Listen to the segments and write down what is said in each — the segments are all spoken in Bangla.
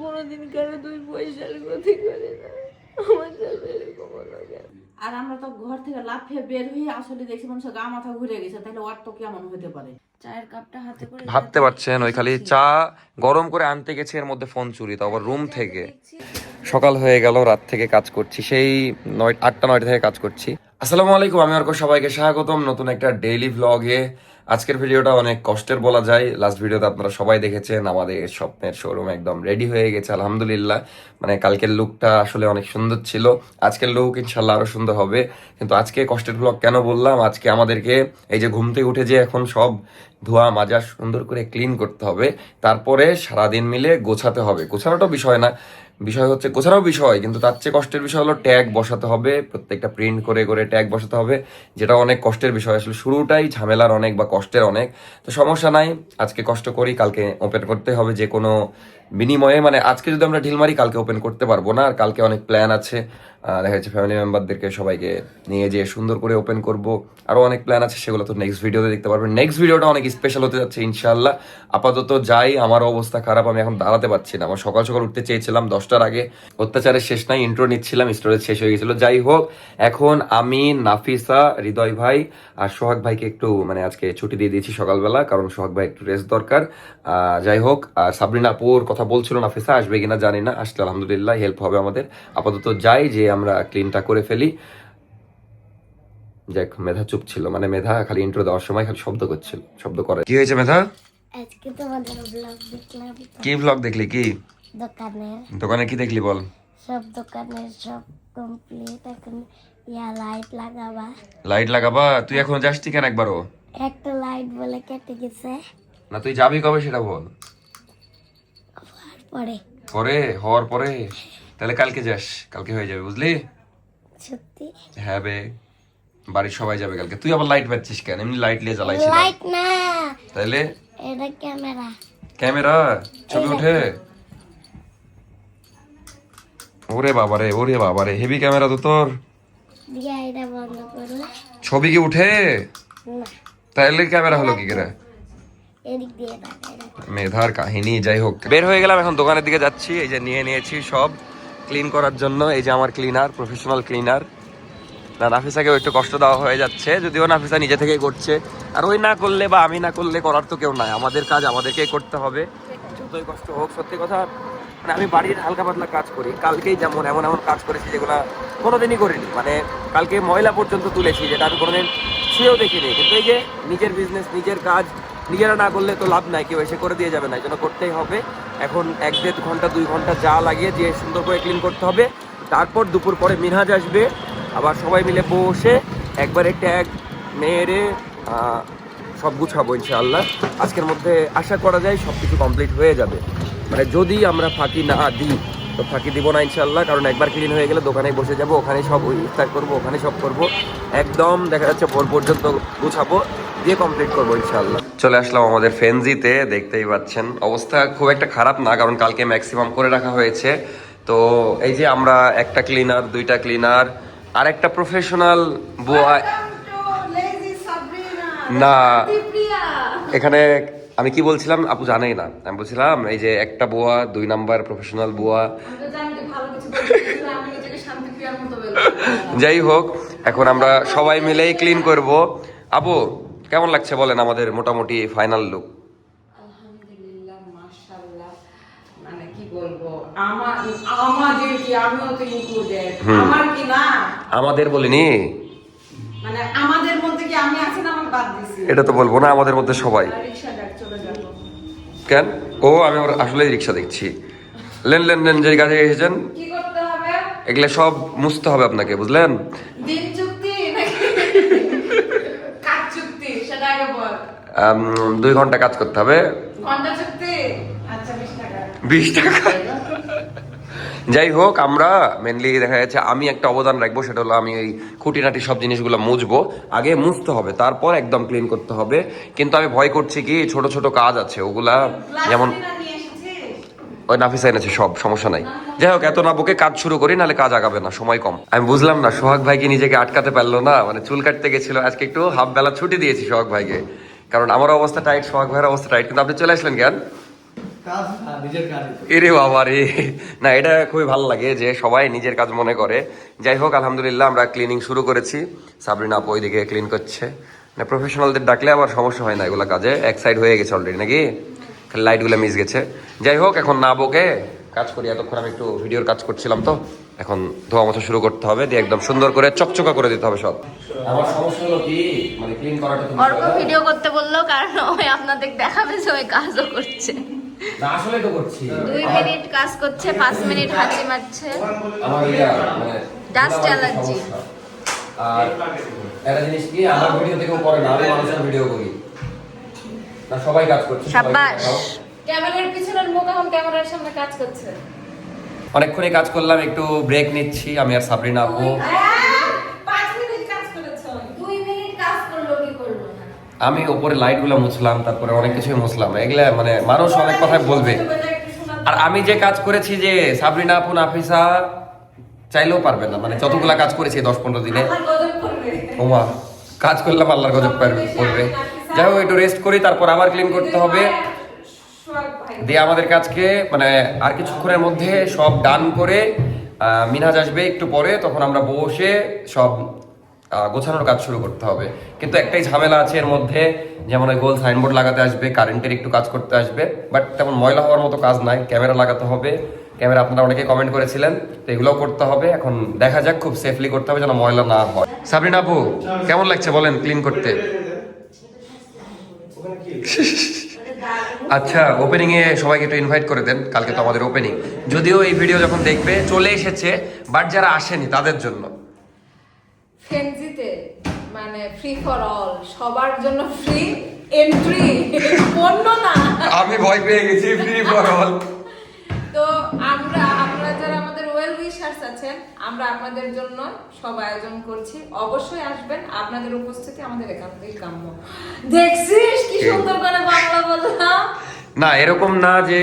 কোনোদিন কারো 2 পয়সার ক্ষতি করে না। আমার সাথে এরকম হলো কেন? আর আমরা তো ঘর থেকে লাফিয়ে বের হয়ে আসলে দেখছি মানুষের গা মাথা ঘুরে গেছে, তাহলে ওর তো কেমন হতে পারে। চায়ের কাপটা হাতে করে ভাবতে পারছেন ওই খালি চা গরম করে আনতে গেছে, এর মধ্যে ফোন চুরি, তো আবার রুম থেকে। সকাল হয়ে গেল, রাত থেকে কাজ করছি, সেই 8টা-9টা থেকে কাজ করছি। আসসালামু আলাইকুম, আমি অর্ক, সবাইকে স্বাগতম নতুন একটা ডেইলি ভ্লগে। আজকের ভিডিওটা অনেক কষ্টের বলা যায়। লাস্ট ভিডিওতে আপনারা সবাই দেখেছেন আমাদের স্বপ্নের শোরুম একদম রেডি হয়ে গেছে আলহামদুলিল্লাহ। মানে কালকের লুকটা আসলে অনেক সুন্দর ছিল, আজকের লুক ইনশাল্লাহ আরো সুন্দর হবে। কিন্তু আজকে কষ্টের ব্লগ কেন বললাম, আজকে আমাদেরকে এই যে ঘুম থেকে উঠে যে এখন সব ধোয়া মাজা সুন্দর করে ক্লিন করতে হবে, তারপরে সারাদিন মিলে গোছাতে হবে। গোছানোটা বিষয় না, বিষয় হচ্ছে গোছানোর বিষয়, কিন্তু তার চেয়ে কষ্টের বিষয় হলো ট্যাগ বসাতে হবে, প্রত্যেকটা প্রিন্ট করে করে ট্যাগ বসাতে হবে, যেটা অনেক কষ্টের বিষয়। আসলে শুরুটাই ঝামেলার অনেক বা কষ্টের অনেক, তো সমস্যা নাই, আজকে কষ্ট করি, কালকে ওপেন করতে হবে যে কোনো বিনিময়ে। মানে আজকে যদি আমরা ঢিল মারি কালকে ওপেন করতে পারবো না, আর কালকে অনেক প্ল্যান আছে। দেখা যাচ্ছে ফ্যামিলি মেম্বারদেরকে সবাইকে নিয়ে যেয়ে সুন্দর করে ওপেন করব, আরও অনেক প্ল্যান আছে, সেগুলো তো নেক্সট ভিডিওতে দেখতে পারবেন। নেক্সট ভিডিওটা অনেক স্পেশাল হতে যাচ্ছে ইনশাল্লাহ। আপাতত যাই, আমার অবস্থা খারাপ, আমি এখন দাঁড়াতে পারছি না। আমার সকাল সকাল উঠতে চেয়েছিলাম 10টার আগে, অত্যাচারের শেষ নাই, ইন্ট্রো নিচ্ছিলাম, স্টোরেজ শেষ হয়ে গেছিল। যাই হোক, এখন আমি, নাফিসা, হৃদয় ভাই আর সোহাগ ভাইকে একটু মানে আজকে ছুটি দিয়ে দিয়েছি সকালবেলা, কারণ সোহাগ ভাই একটু রেস্ট দরকার। যাই হোক, আর সাবরিনা আপুর কথা বলছিল, নাফিসা আসবে কিনা জানি না, আসলে আলহামদুলিল্লাহ হেল্প হবে আমাদের। আপাতত যাই, যে আমরা ক্লিনটা করে ফেলি। যাক, মেধা চুপ ছিল, মানে মেধা খালি ইন্ট্রো দেওয়ার সময় খালি শব্দ করছিল, শব্দ করে। কি হয়েছে মেধা? আজকে তোমাদের ব্লগ দেখলাম। কি ব্লগ দেখলি? কি দোকানে কি দেখলি বল? সব দোকানের সব কমপ্লিট, এখন লাইট লাগাবা। লাইট লাগাবা? তুই এখন যাসনি কেন একবারও? একটা লাইট বলে কেটে গেছে। না তুই যাবি কবে সেটা বল। পরে পরে হওয়ার পরে? তাহলে কালকে যাস, কালকে হয়ে যাবে বুঝলি? সত্যি? হ্যাঁ বে, বাড়ির সবাই যাবে কালকে। তুই আবার লাইট পাচ্ছিস কেন? এমনি লাইট নিয়ে জ্বালাইছিস? লাইট না, তাহলে এটা ক্যামেরা। ক্যামেরা? ছবি ওঠে? ওরে বাবারে, ওরে বাবারে, হেভি ক্যামেরা তো তোর। দিয়া এটা বন্ধ করলে ছবি কি উঠে? না, তাহলে ক্যামেরা হলো কি করে? এদিক দিয়ে তাকাই। মেধার কাহিনী। যাই হোক, বের হয়ে গেলাম, এখন দোকানের দিকে যাচ্ছি। এই যে নিয়ে নিয়েছি সব ক্লিন করার জন্য। এই যে আমার ক্লিনার, প্রফেশনাল ক্লিনার। না, নাফিসাকেও একটু কষ্ট দেওয়া হয়ে যাচ্ছে, যদিও নাফিসা নিজে থেকেই করছে। আর ওই না করলে বা আমি না করলে করার তো কেউ নাই, আমাদের কাজ আমাদেরকেই করতে হবে, যতই কষ্ট হোক। সত্যি কথা, মানে আমি বাড়ির হালকা পাতলা কাজ করি, কালকেই যেমন এমন এমন কাজ করেছি যেগুলো কোনোদিনই করিনি। মানে কালকে ময়লা পর্যন্ত তুলেছি, যেটা আমি কোনোদিন ছুঁয়েও দেখিনি। কিন্তু এই যে নিজের বিজনেস, নিজের কাজ নিজেরা না করলে তো লাভ নাই, কেউ এসে করে দিয়ে যাবে না, এই জন্য করতেই হবে। এখন 1-1.5 ঘন্টা 2 ঘন্টা যা লাগিয়ে দিয়ে সুন্দর করে ক্লিন করতে হবে। তারপর দুপুর পরে মিনহাজ আসবে, আবার সবাই মিলে বসে একবারে ট্যাগ মেরে সব গুছাবো ইনশাআল্লাহ। আজকের মধ্যে আশা করা যায় সব কিছু কমপ্লিট হয়ে যাবে। মানে যদি আমরা ফাঁকি না দিই, তো ফাঁকি দিব না ইনশাআল্লাহ, কারণ একবার ক্লিন হয়ে গেলে দোকানে বসে যাব, ওখানে সব ইফতার করবো, ওখানে সব করব, একদম দেখা যাচ্ছে ভোর পর্যন্ত গুছাবো, দিয়ে কমপ্লিট করবো ইনশাআল্লাহ। চলে আসলাম আমাদের ফেনজিতে, দেখতেই পাচ্ছেন অবস্থা খুব একটা খারাপ না, কারণ কালকে ম্যাক্সিমাম করে রাখা হয়েছে। তো এই যে আমরা একটা ক্লিনার, 2টা ক্লিনার আর একটা প্রফেশনাল বুয়া। না, এখানে আমি কি বলছিলাম আপু জানেই না, আমি বলছিলাম এই যে একটা বুয়া, 2 নাম্বার প্রফেশনাল বুয়া। যাই হোক, এখন আমরা সবাই মিলেই ক্লিন করব। আপু কেমন লাগছে বলেন আমাদের মোটামুটি ফাইনাল লুক? আলহামদুলিল্লাহ, মাশাআল্লাহ। মানে কি বলবো, আমাদের কি, আমিও তো ইনক্লুডেড। আমার কি না, আমাদের বলিনি, মানে আমাদের মধ্যে কি আমি আছি না, আমার বাদ দিছি? এটা তো বলবো না, আমাদের মধ্যে সবাই। রিকশা ডাক চলে যাব কেন? ও আমি আসলে রিক্সা দেখছি। লেন লেন লেন, যে কাজে এসেছেন কি করতে হবে? এগুলো সব মুছতে হবে আপনাকে, বুঝলেন? দিন চুক্তি নাকি কাজ চুক্তি, সেটা আগে বল। 2 ঘন্টা কাজ করতে হবে। ঘন্টা চুক্তি? আচ্ছা, 20 টাকা। 20 টাকা। যাই হোক, আমরা মেনলি দেখা যাচ্ছে আমি একটা অবদান রাখবো, সেটা হলো আমি এই খুঁটিনাটি সব জিনিসগুলো মুছবো। আগে মুছতে হবে, তারপর একদম ক্লিন করতে হবে। কিন্তু আমি ভয় করছি কি, ছোট ছোট কাজ আছে ওগুলা, যেমন ওই নাফিসা এনেছে সব, সমস্যা নাই। যাই হোক, এত না বকে কাজ শুরু করি, নাহলে কাজ আগাবে না, সময় কম। আমি বুঝলাম না সোহাগ ভাই কি নিজেকে আটকাতে পারলো না, মানে চুল কাটতে গেছিল আজকে, একটু হাফ বেলা ছুটি দিয়েছি সোহাগ ভাইকে, কারণ আমার অবস্থা টাইট, সোহাগ ভাইয়ের অবস্থা টাইট। কিন্তু আপনি চলে আসলেন কেন? কাজ না, নিজের কাজই তো। এরে বাবা রে, না এটা খুবই ভালো লাগে যে সবাই নিজের কাজ মনে করে। যাই হোক আলহামদুলিল্লাহ আমরা ক্লিনিং শুরু করেছি, সাবরিনা আপু ওইদিকে ক্লিন করছে। মানে প্রফেশনালদের ডাকলে আবার সমস্যা হয় না, এগুলো কাজে এক সাইড হয়ে গেছে অলরেডি নাকি, খালি লাইটগুলো মিস গেছে। যাই হোক এখন না বকে কাজ করি, এতক্ষণ আমি একটু ভিডিওর কাজ করছিলাম তো এখন ধোয়া মোছা শুরু করতে হবে, দিয়ে একদম সুন্দর করে চকচকা করে দিতে হবে সব। আমার সমস্যা হলো কি মানে ক্লিন করাটা অর্ক ভিডিও করতে বললো কারণ ওই আপনাদের দেখাবে যে ওই কাজও করছে। না আসলে তো করছি 2 মিনিট কাজ করছে, 5 মিনিট হাঁচি মারছে। আমার মানে Dust allergy। আর একটা জিনিস কি আমার ভিডিও থেকেও করে না, আমি মানুষের ভিডিও করি না, সবাই কাজ করছে। শাবাশ। ক্যামেরার পিছনের মুখ এখন ক্যামেরার সামনে কাজ করছে। অনেকক্ষণই কাজ করলাম, একটু ব্রেক নিচ্ছি আমি আর সাবরিনা আপু। 5 মিনিট কাজ করেছো। 2 মিনিট কাজ করলো কি করলো না। আমি উপরে লাইটগুলো মুছলাম, তারপরে অনেক কিছুই মুছলাম, এগুলা মানে মানুষ অনেক কথাই বলবে। আর আমি যে কাজ করেছি যে সাবরিনা আপু নাফিসা চাইলেও পারবে না, মানে যতগুলা কাজ করেছি 10-15 দিনে। আমার গজব করবে। ওমা কাজ করলাম আল্লাহর গজব পড়বে। যাই হোক একটু রেস্ট করি, তারপর আবার ক্লিন করতে হবে। সোহাগ ভাই। দিয়ে আমাদের কাজকে মানে আর কিছুক্ষণের মধ্যে সব ডান করে মিনহাজ আসবে একটু পরে, তখন আমরা বসে সব গোছানোর কাজ শুরু করতে হবে। কিন্তু একটাই ঝামেলা আছে এর মধ্যে, যেমন ওই গোল সাইনবোর্ড লাগাতে আসবে, কারেন্টের একটু কাজ করতে আসবে, বাট তেমন ময়লা হওয়ার মতো কাজ নাই। ক্যামেরা লাগাতে হবে, ক্যামেরা আপনারা অনেকে কমেন্ট করেছিলেন, তো এগুলোও করতে হবে। এখন দেখা যাক, খুব সেফলি করতে হবে যেন ময়লা না হয়। সাবরিনা আপু কেমন লাগছে বলেন ক্লিন করতে? আচ্ছা ওপেনিং এ সবাইকে একটু ইনভাইট করে দেন, কালকে তো আমাদের ওপেনিং। যদিও এই ভিডিও যখন দেখবে চলে এসেছে, বাট যারা আসেনি তাদের জন্য ফেনজিতে মানে ফ্রি ফর অল, সবার জন্য ফ্রি এন্ট্রি, পণ্য না। আমি ভয় পেয়ে গেছি ফ্রি ফর অল। তো আপনারা যারা আমাদের ওয়েল উইশার্স আছেন, আমরা আপনাদের জন্য সব আয়োজন করছি, অবশ্যই আসবেন। আপনাদের উপস্থিতি আমাদের একান্তই কাম্য। দেখছিস কি সুন্দর করে বাংলা বললাম। না এরকম না যে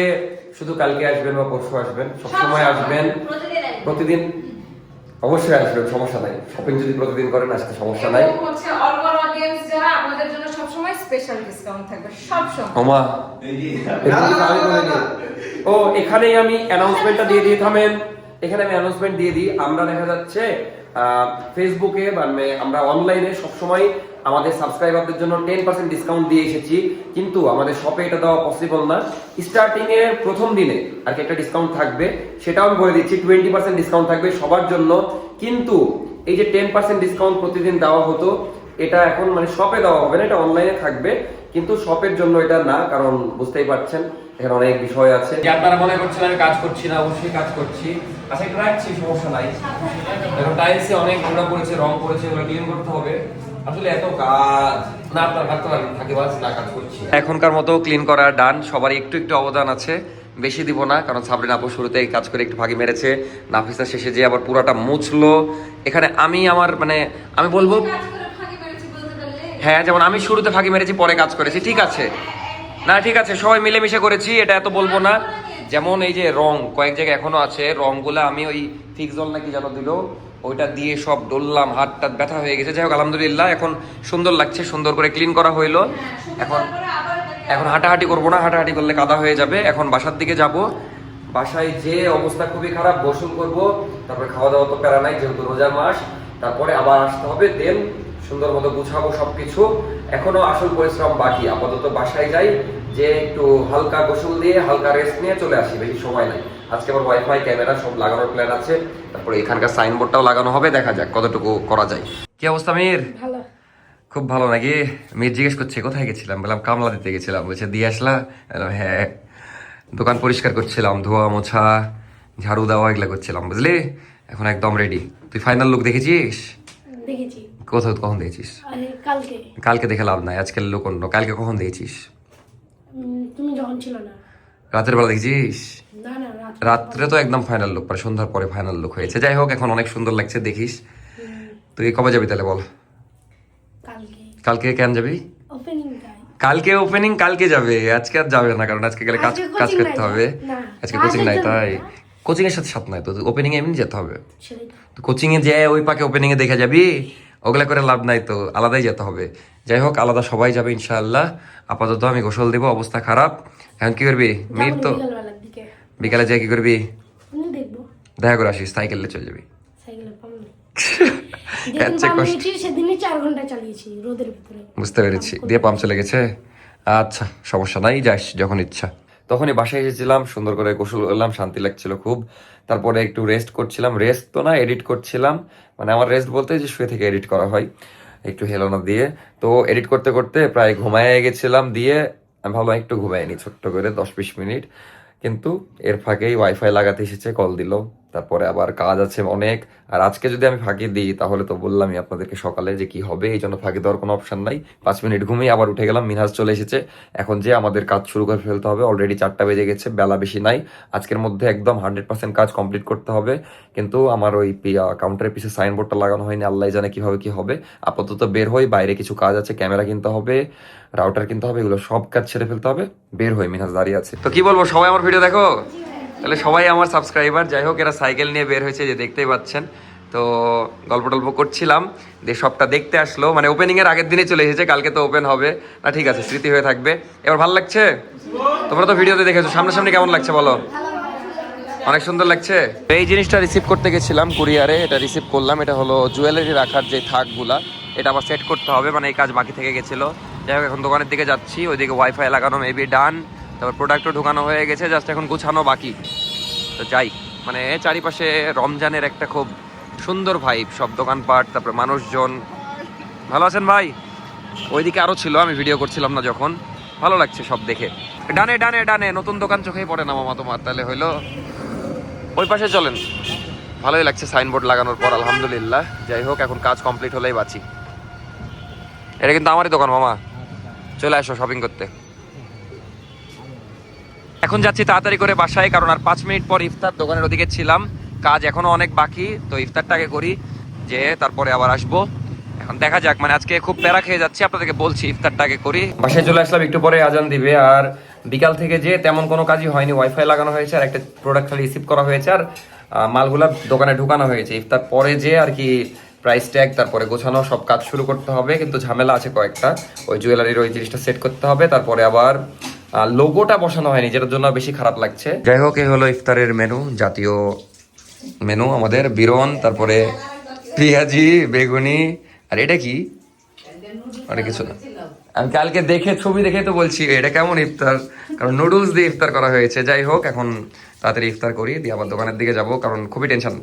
শুধু কালকে আসবেন বা পরশু আসবেন, সবসময় আসবেন, প্রতিদিন অবশ্যই আসবেন, সমস্যা নাই। শপিং যদি প্রতিদিন করেন আসতে সমস্যা নাই। এবং হচ্ছে অল অডিয়েন্স যারা, আপনাদের জন্য সবসময় স্পেশাল ডিসকাউন্ট থাকবে সব সময়। ওমা ও এখানেই আমি অ্যানাউন্সমেন্টটা দিয়ে দিই, থামেন। এখানে আমি অ্যানাউন্সমেন্ট দিয়ে দিই। আমরা দেখা যাচ্ছে ফেসবুকে মানে আমরা অনলাইনে সবসময় আমাদের সাবস্ক্রাইবারদের জন্য 10% ডিসকাউন্ট দিয়ে এসেছি, কিন্তু আমাদের শপে এটা দেওয়া পসিবল না। স্টার্টিং এর প্রথম দিনে আর কি একটা ডিসকাউন্ট থাকবে, সেটাও আমি বলে দিচ্ছি। 20% ডিসকাউন্ট থাকবে সবার জন্য, কিন্তু এই যে 10% ডিসকাউন্ট প্রতিদিন দেওয়া হতো, এটা এখন মানে শপে দেওয়া হবে না, এটা অনলাইনে থাকবে। কিন্তু শপের জন্য এটা না, কারণ বুঝতেই পারছেন এখানে অনেক বিষয় আছে। আপনারা মনে করছেন আমি কাজ করছি না, অবশ্যই কাজ করছি। আচ্ছা একটু রাখছি, সমস্যা নাই। এখন টাইলসে অনেক নোংরা পড়েছে, রং পড়েছে, ওগুলো ক্লিন করতে হবে। আসলে এত কাজ না, আপনার হাত তো থাকে বাস না, কাজ করছি। এখনকার মতো ক্লিন করা ডান, সবারই একটু একটু অবদান আছে, বেশি দিব না, কারণ সাবরিনা আপু শুরুতে কাজ করে একটু ফাঁকি মেরেছে, নাফিসা শেষে যে আবার পুরাটা মুছলো। এখানে আমি আমার মানে আমি বলবো হ্যাঁ, যেমন আমি শুরুতে ফাঁকি মেরেছি, পরে কাজ করেছি, ঠিক আছে না, ঠিক আছে সবাই মিলেমিশে করেছি, এটা এত বলবো না। যেমন এই যে রং কয়েক জায়গায় এখনো আছে, রংগুলো আমি ওই ফিক্স জল নাকি যেন দিল, ওইটা দিয়ে সব ডললাম, হাতটা ব্যথা হয়ে গেছে। যাই হোক আলহামদুলিল্লাহ এখন সুন্দর লাগছে, সুন্দর করে ক্লিন করা হইলো। এখন হাঁটাহাঁটি করবো না, হাঁটাহাঁটি করলে কাদা হয়ে যাবে। এখন বাসার দিকে যাব, বাসায় যে অবস্থা খুবই খারাপ, গোসল করব, তারপরে খাওয়া দাওয়া তো প্যারা নাই যেহেতু রোজার মাস, তারপরে আবার আসতে হবে, দেন সুন্দর মতো গুছাবো সবকিছু। এখনো আসল পরিশ্রম বাকি, আপাতত বাসায় যাই, যে একটু হালকা গোসল দিয়ে হালকা রেস্ট নিয়ে চলে আসি, বেশি সময় নাই। আজকে আবার ওয়াইফাই ক্যামেরা সব লাগানোর প্ল্যান আছে, তারপরে এখানকার সাইনবোর্ডটাও লাগানো হবে, দেখা যাক কতটুকু করা যায়। কি অবস্থা মির? ভালো, খুব ভালো নাকি? মির জিজ্ঞেস করছে কোথায় গেছিলাম, বললাম কামলা দিতে গেছিলাম, বলছে দিয়ে আসলা? হ্যাঁ, দোকান পরিষ্কার করছিলাম, ধোয়া মোছা ঝাড়ু দেওয়া এগুলা করছিলাম, বুঝলি? এখন একদম রেডি। তুই ফাইনাল লুক দেখেছিস? দেখেছি কোথাও কখন দেখেছিস? কালকে কালকে দেখে লাভ নাই, আজকের লুক অন্য। কালকে কখন দেখেছিস? তুমি যখন ছিল না। রাতের বেলা দেখেছিস? না না রাত্রে তো একদম ফাইনাল লুক, পরে সন্ধ্যার পরে ফাইনাল লুক হয়েছে। যাই হোক এখন অনেক সুন্দর লাগছে, দেখিস। তুই কবে যাবি তাহলে বল? কালকে কালকে কেন যাবি? ওপেনিং কালকে ওপেনিং কালকে যাবে, আজকে আর যাবে না, কারণ আজকে গেলে কাজ কাজ করতে হবে। আজকে কোচিং নাই, তাই কোচিং এর সাথে সাথে নাই তো, ওপেনিং এ এমনি যেতে হবে। তো কোচিং এ যে ওই পাকে ওপেনিং এ দেখে যাবি, ওগুলা করে লাভ নাই, তো আলাদাই যেতে হবে। যাই হোক, আলাদা সবাই যাবে ইনশাআল্লাহ। আপাতত আমি গোসল দিব, অবস্থা খারাপ। এখন কি করবি? মির তো বিকালে যাই কি করবি? দেখবো দেখা করে আসিস, সাইকেলে চলে যাবি। সাইকেলে পাবো আচ্ছা, কষ্ট। সেদিনে 4 ঘন্টা চালিয়েছি রোদের ভিতরে। বুঝতে পেরেছি, দিয়ে পাম্প চলে গেছে। আচ্ছা, সমস্যা নাই, যাস যখন ইচ্ছা। তখনই বাসায় এসেছিলাম, সুন্দর করে গোসল করলাম, শান্তি লাগছিল খুব। তারপরে একটু রেস্ট করছিলাম, রেস্ট তো না, এডিট করছিলাম। মানে আমার রেস্ট বলতে যে শুয়ে থেকে এডিট করা হয় একটু হেলানো দিয়ে। তো এডিট করতে করতে প্রায় ঘুমায় গেছিলাম, দিয়ে আমি ভাবলাম একটু ঘুমাই নি ছোট্ট করে 10-20 মিনিট। কিন্তু এর ফাঁকেই ওয়াইফাই লাগাতে এসেছে, কল দিল। তারপরে আবার কাজ আছে অনেক। আর আজকে যদি আমি ফাঁকি দিই তাহলে তো বললামই আপনাদেরকে সকালে যে কি হবে, এই জন্য ফাঁকি দেওয়ার কোনো অপশন নাই। 5 মিনিট ঘুমিয়ে আবার উঠে গেলাম, মিনহাজ চলে এসেছে। এখন যে আমাদের কাজ শুরু করে ফেলতে হবে, অলরেডি 4টা বেজে গেছে, বেলা বেশি নাই। আজকের মধ্যে একদম 100% কাজ কমপ্লিট করতে হবে। কিন্তু আমার ওই কাউন্টারের পিছে সাইনবোর্ডটা লাগানো হয়নি, আল্লাহ জানে কিভাবে কি হবে। আপাতত বের হই, বাইরে কিছু কাজ আছে, ক্যামেরা কিনতে হবে, রাউটার কিনতে হবে, এগুলো সব কাজ ছেড়ে ফেলতে হবে। বের হই, মিনহাজ দাঁড়িয়ে আছে। তো কি বলবো, সবাই আমার ভিডিও দেখো, তাহলে সবাই আমার সাবস্ক্রাইবার। যাই হোক, এরা সাইকেল নিয়ে বের হয়েছে, যে দেখতেই পাচ্ছেন। তো গল্প টল্প করছিলাম, দিয়ে সবটা দেখতে আসলো। মানে ওপেনিং এর আগের দিনে চলে এসেছে, কালকে তো ওপেন হবে না। ঠিক আছে, স্মৃতি হয়ে থাকবে। এবার ভালো লাগছে? তোমরা তো ভিডিওতে দেখেছো, সামনাসামনি কেমন লাগছে বলো? অনেক সুন্দর লাগছে। এই জিনিসটা রিসিভ করতে গেছিলাম কুরিয়ারে, এটা রিসিভ করলাম। এটা হলো জুয়েলারি রাখার যে থাকগুলা, এটা আবার সেট করতে হবে, মানে এই কাজ বাকি থেকে গেছিল। যাই হোক, এখন দোকানের দিকে যাচ্ছি, ওইদিকে ওয়াইফাই লাগানো মেবি ডান, তারপর প্রোডাক্টও ঢোকানো হয়ে গেছে, জাস্ট এখন গুছানো বাকি। তো যাই, মানে চারিপাশে রমজানের একটা খুব সুন্দর ভাইব, সব দোকানপাট, তারপরে মানুষজন। ভালো আছেন ভাই? ওইদিকে আরো ছিল, আমি ভিডিও করছিলাম না যখন। ভালো লাগছে সব দেখে। ডানে ডানে ডানে, নতুন দোকান চোখেই পড়ে না মামা তোমার, তাহলে হইলো ওই পাশে চলেন। ভালোই লাগছে সাইনবোর্ড লাগানোর পর, আলহামদুলিল্লাহ। যাই হোক, এখন কাজ কমপ্লিট হলেই বাঁচি। এটা কিন্তু আমারই দোকান মামা, চলে আসো শপিং করতে। এখন যাচ্ছি তাড়াতাড়ি করে বাসায়, কারণ আর 5 মিনিট পর ইফতার। দোকানের ওদিকে ছিলাম, কাজ এখনো অনেক বাকি, তো ইফতারটাকে করি, যে তারপরে আবার আসবো। এখন দেখা যাক, মানে আজকে খুব প্যারা খেয়ে যাচ্ছি, আপনাদেরকে বলছি ইফতারটাকে করি। বাসায় চলে আসলাম, একটু পরে আজান দিবে। আর বিকাল থেকে যে তেমন কোনো কাজই হয়নি, ওয়াইফাই লাগানো হয়েছে আর একটা প্রোডাক্ট খালি রিসিভ করা হয়েছে, আর মালগুলা দোকানে ঢুকানো হয়েছে। ইফতার পরে যে আর কি প্রাইস ট্যাগ, তারপরে গোছানো সব কাজ শুরু করতে হবে। কিন্তু ঝামেলা আছে কয়েকটা, ওই জুয়েলারির ওই জিনিসটা সেট করতে হবে, তারপরে আবার লোগোটা বসানো হয়নি, যেটার জন্য বেশি খারাপ লাগছে। যাই হোক, এই হলো ইফতারের মেনু, জাতীয় মেনু আমাদের বিরন, তারপরে পেঁয়াজি, বেগুনি, আর এটা কি অনেক কিছু না। আমি কালকে দেখে ছবি দেখে তো বলছি এটা কেমন ইফতার, কারণ নুডলস দিয়ে ইফতার করা হয়েছে। যাই হোক, এখন তাড়াতাড়ি ইফতার করি, দিয়ে আবার দোকানের দিকে যাব, কারণ খুবই টেনশন,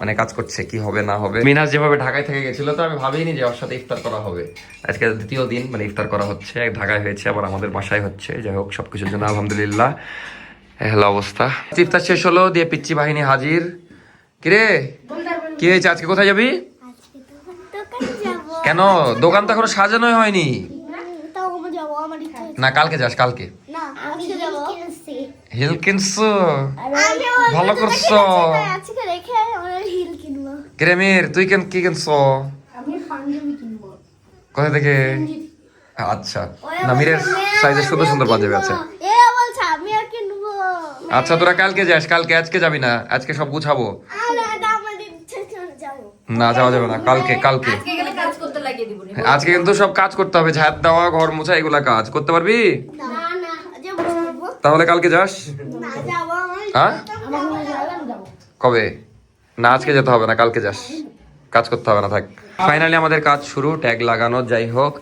মানে কাজ করছে কি হবে না হবে। মিনাজ যেভাবে ঢাকায় থেকে গেছিল, তো আমি ভাবিনি যে ওর সাথে ইফতার করা হবে। আজকে 2য় দিন মানে ইফতার করা হচ্ছে, ঢাকায় হয়েছে, আবার আমাদের বাসায় হচ্ছে। যাই হোক, সবকিছুর জন্য আলহামদুলিল্লাহ। হ্যালো অবস্থা, ইফতার শেষ হলো, দিয়ে পিচ্চি বাহিনী হাজির। কিরে, কি হয়েছে? আজকে কোথায় যাবি? কেন? দোকান তো এখনো সাজানোই হয়নি। না, কালকে যাস, কালকে। হিল কিনছো? ভালো করছো। কিরেমির, তুই কি কিনছো? কোথা থেকে? আচ্ছা, না, মিরের সাইজের সুন্দর সুন্দর পাঞ্জাবি আছে। আচ্ছা, তোরা কালকে যাস, কালকে, আজকে যাবি না। আজকে সব গুছাবো। না, যাওয়া যাবে না, কালকে। কালকে আজকে কিন্তু সব কাজ করতে হবে, ঝাঁট দেওয়া, ঘর মোছা, এগুলা কাজ করতে পারবি? তাহলে কালকে যাস। হ্যাঁ, কবে? না, আজকে যেতে হবে না, কালকে যাস, কাজ করতে হবে না, থাক। ফাইনালি আমাদের কাজ শুরু, ট্যাগ লাগানো। যাই হোক,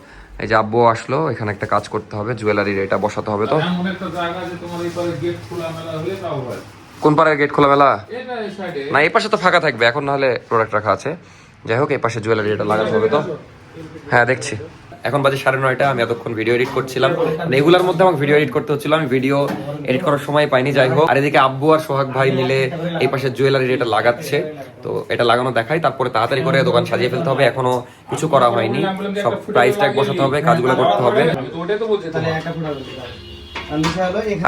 এই যে আব্বু আসলো, এখানে একটা কাজ করতে হবে, জুয়েলারির এটা বসাতে হবে। তো কোন পাড়ের গেট খোলা মেলা? না, এই পাশে তো ফাঁকা থাকবে এখন, নাহলে প্রোডাক্ট রাখা আছে। যাই হোক, এই পাশে জুয়েলারি এটা লাগাতে হবে। তো হ্যাঁ, দেখছি। এখন বাজে 9:30, আমি এতক্ষণ ভিডিও এডিট করছিলাম, মানে এগুলোর মধ্যে আমাকে ভিডিও এডিট করতে হচ্ছিল, আমি ভিডিও এডিট করার সময় পাইনি। যাই হোক, আর এদিকে আব্বু আর সোহাগ ভাই মিলে এই পাশে জুয়েলারি এটা লাগাচ্ছে। তো এটা লাগানো দেখাই, তারপরে তাড়াতাড়ি করে দোকান সাজিয়ে ফেলতে হবে। এখনো কিছু করা হয়নি, সব প্রাইস ট্যাগ বসাতে হবে, কাজগুলো করতে হবে।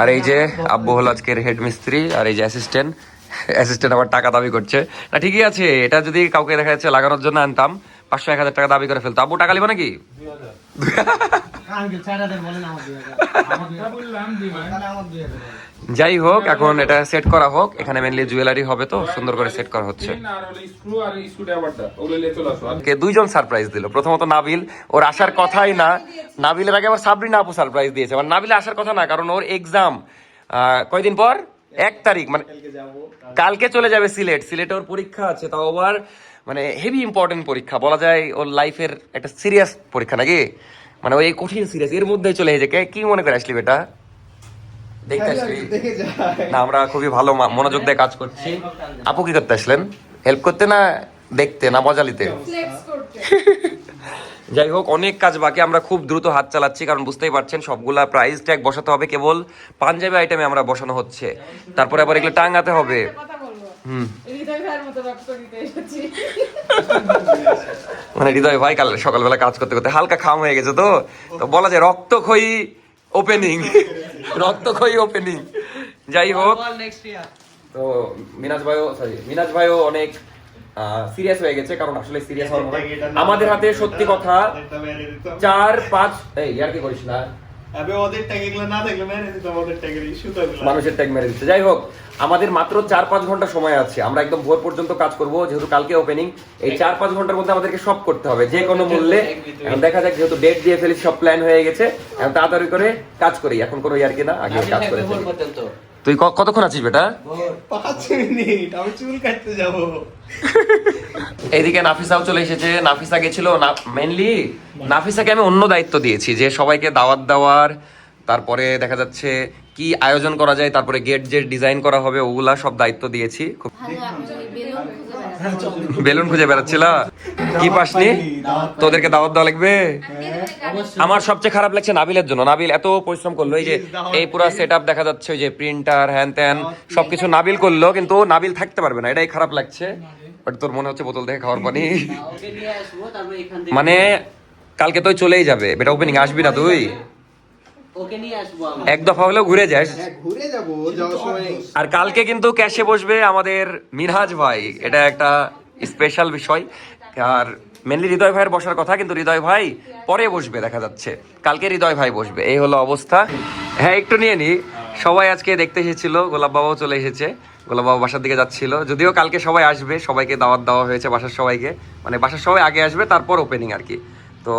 আর এই যে আব্বু হলো আজকের হেড মিস্ত্রি, আর এই যে অ্যাসিস্ট্যান্ট আবার টাকা দাবি করছে। না, ঠিকই আছে, এটা যদি কাউকে দেখা যাচ্ছে লাগানোর জন্য আনতাম, 500-1000 টাকা দাবি করে ফেলতো। আব্বু টাকা লিব নাকি? আঙ্কেল 4000 বলেন আমার 2000 বললাম দিবেন তাহলে আমার 2000 যাই হোক এখন এটা সেট করা হোক, এখানে মেনলি জুয়েলারি হবে তো সুন্দর করে সেট করা হচ্ছে। দুইজন সারপ্রাইজ দিল, প্রথমত নাবিল, ওর আসার কথাই না, নাবিলের আগে আবার সাবরিনা আপু সারপ্রাইজ দিয়েছে। মানে নাবিল আসার কথা না, কারণ ওর এক্সাম কয়দিন পর 1 তারিখ, মানে কালকে চলে যাবে সিলেটে ওর পরীক্ষা আছে, তাও আবার মানে হেভি ইম্পর্টেন্ট পরীক্ষা, বলা যায় ওর লাইফের একটা সিরিয়াস পরীক্ষা নাকি, মানে ওই কঠিন সিরিয়াস, এর মধ্যে চলে এসেছে। কি মনে করে আসলি বেটা? দেখতে আসলি না? আমরা খুবই ভালো মনোযোগ দিয়ে কাজ করছি। আপু কি করতে আসলেন? হেল্প করতে না দেখতে না মজা নিতে? যাই হোক অনেক কাজ বাকি, আমরা খুব দ্রুত হাত চালাচ্ছি, কারণ বুঝতেই পারছেন সবগুলা প্রাইস ট্যাগ বসাতে হবে, কেবল পাঞ্জাবি আইটেমে আমরা বসানো হচ্ছে, তারপরে আবার এগুলো টাঙাতে হবে। মানে হৃদয় ভাই কাল সকালবেলা কাজ করতে করতে হালকা খাম হয়ে গেছে, তো বলা যায় রক্তক্ষয়ী ওপেনিং, রক্তক্ষয়ী ওপেনিং। যাই হোক, তো মিনাজ ভাইও অনেক সিরিয়াস হয়ে গেছে, কারণ আসলে সিরিয়াস হওয়ার মতো আমাদের হাতে সত্যি কথা 4-5 এই আর কি করিস না, মানুষের ট্যাগ মেরে দিচ্ছে। যাই হোক আমাদের মাত্র 4-5 ঘন্টা সময় আছে, আমরা একদম ভোর পর্যন্ত কাজ করব, যেহেতু কালকে ওপেনিং। এই 4-5 ঘন্টার মধ্যে আমাদেরকে সব করতে হবে যে কোনো মূল্যে। এখন দেখা যাক, যেহেতু ডেট দিয়ে ফেলেছি, সব প্ল্যান হয়ে গেছে, এখন তাড়াতাড়ি করে কাজ করি, এখন কোনো ইয়ার কি না, আগে কাজ করে। তুই কতক্ষণ আছিস বেটা? 5 মিনিট, আমি চুল কাটতে যাব। এইদিকে নাফিসাও চলে এসেছে। নাফিসা গেছিল না, মেইনলি নাফিসাকে আমি অন্য দায়িত্ব দিয়েছি, যে সবাইকে দাওয়াত দেওয়ার, তারপরে দেখা যাচ্ছে কি আয়োজন করা যায়, তারপরে গেট যে ডিজাইন করা হবে ওগুলা সব দায়িত্ব দিয়েছি। বেলুন খুঁজে বেড়াচ্ছিল, কি পাসনি? তোদেরকে দাওয়াত দেওয়া লাগবে। আমার সবচেয়ে খারাপ লাগছে নাবিলের জন্য, নাবিল এত পরিশ্রম করলো, এই যে এই পুরো সেটআপ দেখা যাচ্ছে, ওই যে প্রিন্টার হ্যান ত্যান সবকিছু নাবিল করলো, কিন্তু নাবিল থাকতে পারবে না, এটাই খারাপ লাগছে। বাট তোর মনে হচ্ছে বোতল দেখে খাওয়ার পানি, মানে কালকে তুই চলেই যাবে বেটা, ওপেনিং আসবি না তুই? ওকে নিয়ে আসবো, এক দফা হলেও ঘুরে যাস। ঘুরে যাব যাওয়ার সময়। আর কালকে কিন্তু ক্যাশে বসবে আমাদের মিনহাজ ভাই, এটা একটা স্পেশাল বিষয়। আর মেনলি হৃদয় ভাইয়ের বসার কথা, কিন্তু হৃদয় ভাই পরে বসবে দেখা যাচ্ছে, কালকে হৃদয় ভাই বসবে, এই হলো অবস্থা। হ্যাঁ একটু নিয়ে নি, সবাই আজকে দেখতে এসেছিল, গোলাপ বাবাও চলে এসেছে, গোলাপ বাবা বাসার দিকে যাচ্ছিল, যদিও কালকে সবাই আসবে, সবাইকে দাওয়াত দেওয়া হয়েছে বাসার সবাইকে, মানে বাসার সবাই আগে আসবে তারপর ওপেনিং আর কি। তো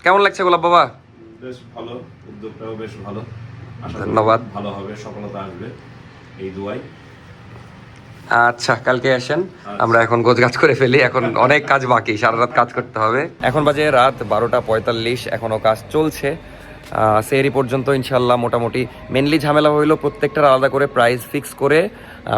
কেমন লাগছে গোলাপ বাবা? বেশ ভালো, উদ্যোগটাও বেশ ভালো, ধন্যবাদ, ভালো হবে, সফলতা আসবে এই দুয়াই। আচ্ছা কালকে আসেন, আমরা এখন গোছগাছ করে ফেলি, এখন অনেক কাজ বাকি, সারা রাত কাজ করতে হবে। এখন বাজে রাত 12:45, এখনো কাজ চলছে সেহরি পর্যন্ত ইনশাল্লাহ। মোটামুটি মেনলি ঝামেলা হইলো প্রত্যেকটার আলাদা করে প্রাইস ফিক্স করে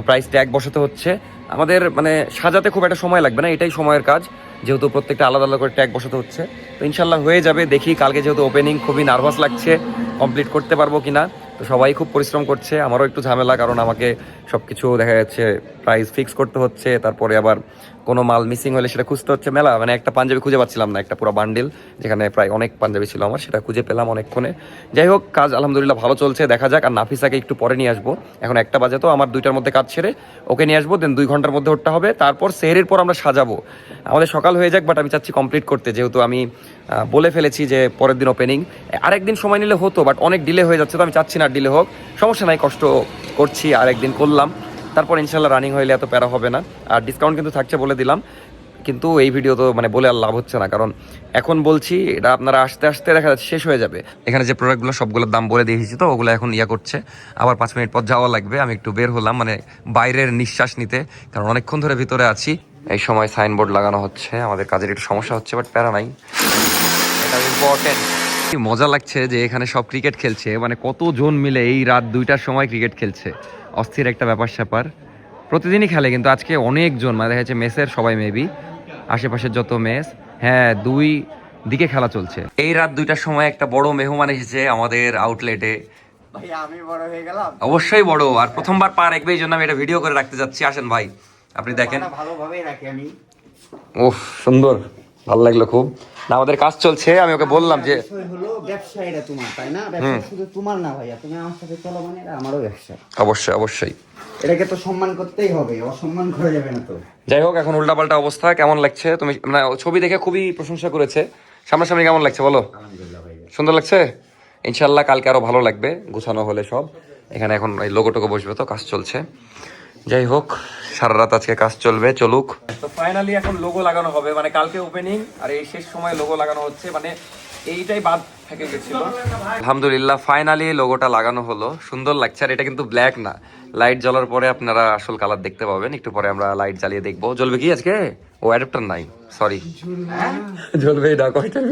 প্রাইস ট্যাগ বসাতে হচ্ছে আমাদের, মানে সাজাতে খুব একটা সময় লাগবে না, এটাই সময়ের কাজ, যেহেতু প্রত্যেকটা আলাদা আলাদা করে ট্যাগ বসাতে হচ্ছে। তো ইনশাল্লাহ হয়ে যাবে, দেখি কালকে যেহেতু ওপেনিং, খুবই নার্ভাস লাগছে কমপ্লিট করতে পারবো কিনা। তো সবাই খুব পরিশ্রম করছে, আমারও একটু ঝামেলা, কারণ আমাকে সব কিছু দেখা যাচ্ছে প্রাইস ফিক্স করতে হচ্ছে, তারপরে আবার কোনো মাল মিসিং হলে সেটা খুঁজতে হচ্ছে মেলা, মানে একটা পাঞ্জাবি খুঁজে পাচ্ছিলাম না, একটা পুরো বান্ডিল যেখানে প্রায় অনেক পাঞ্জাবি ছিল আমার, সেটা খুঁজে পেলাম অনেকক্ষণে। যাই হোক কাজ আলহামদুলিল্লাহ ভালো চলছে, দেখা যাক। আর নাফিসাকে একটু পরে নিয়ে আসবো, এখন 1টা বাজে, তো আমার 2টার মধ্যে কাজ ছেড়ে ওকে নিয়ে আসবো, দেন 2 ঘন্টার মধ্যে ওটা হবে, তারপর সেহরির পর আমরা সাজাবো। আমাদের সকাল হয়ে যাক, বাট আমি চাচ্ছি কমপ্লিট করতে, যেহেতু আমি বলে ফেলেছি যে পরের দিন ওপেনিং। আরেকদিন সময় নিলে হতো, বাট অনেক ডিলে হয়ে যাচ্ছে, তো আমি চাচ্ছি না ডিলে হোক, সমস্যা নাই, কষ্ট করছি, আরেকদিন করলাম, তারপর ইনশাল্লাহ রানিং হইলে এত প্যারা হবে না। আর ডিসকাউন্ট কিন্তু থাকছে বলে দিলাম, কিন্তু এই ভিডিও তো মানে বলে আর লাভ হচ্ছে না, কারণ এখন বলছি এটা আপনারা আস্তে আস্তে দেখা যাচ্ছে শেষ হয়ে যাবে। এখানে যে প্রোডাক্টগুলো সবগুলোর দাম বলে দিয়েছি, তো ওগুলো এখন করছে, আবার 5 মিনিট পর যাওয়া লাগবে। আমি একটু বের হলাম, মানে বাইরের নিঃশ্বাস নিতে, কারণ অনেকক্ষণ ধরে ভিতরে আছি। এই সময় সাইনবোর্ড লাগানো হচ্ছে, আমাদের কাজের একটু সমস্যা হচ্ছে, বাট প্যারা নাই, এটা ইম্পর্টেন্ট। মজা লাগছে যে এখানে সব ক্রিকেট খেলছে, মানে কতজন মিলে এই রাত 2টার সময় ক্রিকেট খেলছে, অস্থির একটা ব্যাপার স্যাপার। প্রতিদিনই খেলে, কিন্তু আজকে অনেকজন, মানে দেখা যাচ্ছে মেসের সবাই, মেবি আশেপাশের যত মেস, হ্যাঁ 2 দিকে খেলা চলছে। এই রাত 2টার সময় একটা বড় মেহমান এসেছে আমাদের আউটলেটে, ভাই আমি বড় হয়ে গেলাম। অবশ্যই বড়, আর প্রথমবার পা রাখবে, এই জন্য আমি এটা ভিডিও করে রাখতে যাচ্ছি। আসেন ভাই, আপনি দেখেন। ভালোভাবেই রাখি আমি। ওহ সুন্দর, ভালো লাগলো খুব। না আমাদের কাজ চলছে, আমি ওকে বললাম যে বিষয় হলো ব্যবসা, এটা তোমার, তাই না? ব্যবসা শুধু তোমার না ভাইয়া, তুমি আমার সাথে চলো, মানে এটা আমারও ব্যবসা। অবশ্যই অবশ্যই, এটাকে তো সম্মান করতেই হবে, অসম্মান করা যাবে না তো। যাই হোক এখন উল্টাপাল্টা অবস্থা। কেমন লাগছে তুমি? মানে ছবি দেখে খুবই প্রশংসা করেছে, সামনাসামনি কেমন লাগছে বলো? আলহামদুলিল্লাহ ভাইয়া, সুন্দর লাগছে? ইনশাল্লাহ কালকে আরো ভালো লাগবে গুছানো হলে সব। এখানে এখন এই লোগো টোগো বসবে, তো কাজ চলছে। যাই হোক, সারা রাত আজকে কাজ চলবে, চলুক। তো ফাইনালি এখন লোগো লাগানো হবে, মানে কালকে ওপেনিং আর এই শেষ সময় লোগো লাগানো হচ্ছে, মানে এইটাই বাদ থেকে গেছিল। আলহামদুলিল্লাহ ফাইনালি লোগোটা লাগানো হলো, সুন্দর লাগছে। আর এটা কিন্তু ব্ল্যাক না, লাইট জ্বলার পরে আপনারা আসল কালার দেখতে পাবেন। একটু পরে আমরা লাইট জ্বালিয়ে দেখবো। জ্বলবে কি আজকে? ও অ্যাডাপ্টার নাই, সরি। জ্বলবে না, কয়টার